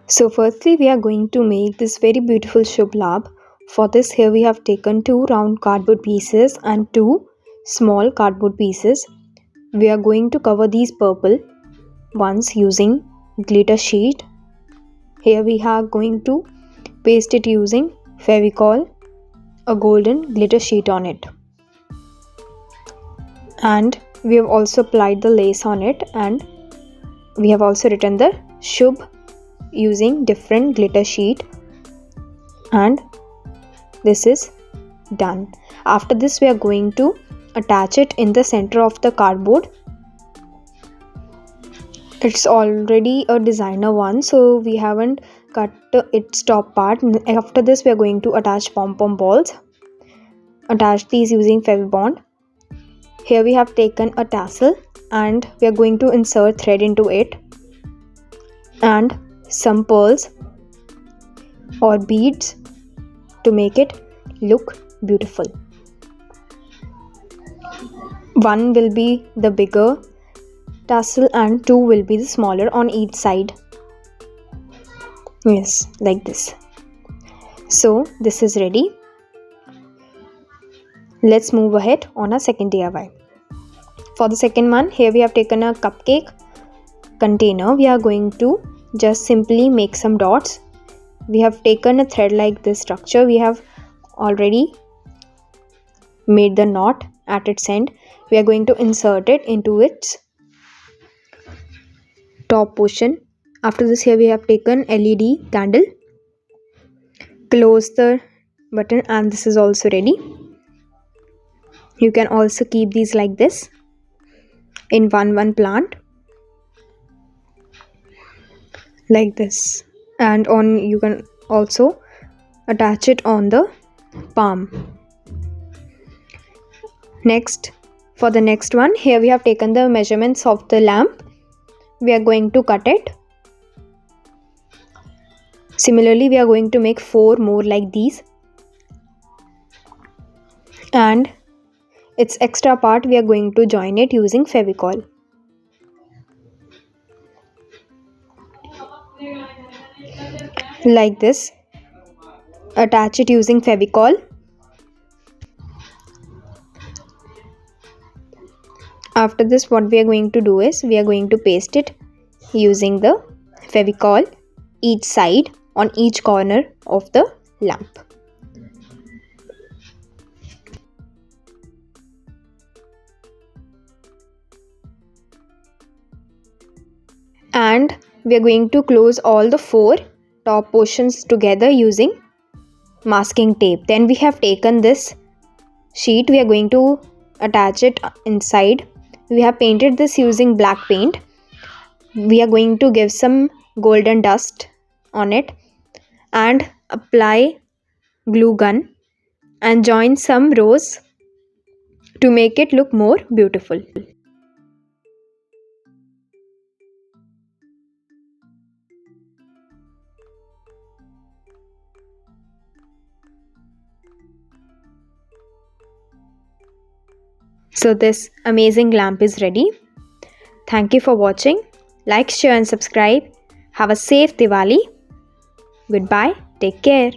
So firstly we are going to make this very beautiful Shubh Labh. For this here we have taken two round cardboard pieces and two small cardboard pieces. We are going to cover these purple ones using glitter sheet. Here we are going to paste it using Fevicol, a golden glitter sheet on it. And we have also applied the lace on it, and we have also written the Shubh using different glitter sheet, and this is done. After this we are going to attach it in the center of the cardboard. It's already a designer one, so we haven't cut its top part. After this we are going to attach pom-pom balls. Attach these using Fevibond. Here we have taken a tassel and we are going to insert thread into it, and some pearls or beads to make it look beautiful. One will be the bigger tassel and two will be the smaller on each side. Yes, like this. So this is ready. Let's move ahead on our second DIY. For the second one, here we have taken a cupcake container. We are going to just simply make some dots. We have taken a thread like this structure. We have already made the knot at its end. We are going to insert it into its top portion. After this, here we have taken LED candle. Close the button and this is also ready. You can also keep these like this in one plant like this, and on you can also attach it on the palm. Next, for the next one, here we have taken the measurements of the lamp. We are going to cut it. Similarly, we are going to make 4 more like these, and its extra part we are going to join it using Fevicol. Like this. Attach it using Fevicol. After this, what we are going to do is we are going to paste it using the Fevicol each side on each corner of the lamp. And we are going to close all the 4 top portions together using masking tape. Then we have taken this sheet. We are going to attach it inside. We have painted this using black paint. We are going to give some golden dust on it and apply glue gun and join some rows to make it look more beautiful. So this amazing lamp is ready. Thank you for watching. Like, share and subscribe. Have a safe Diwali. Goodbye. Take care.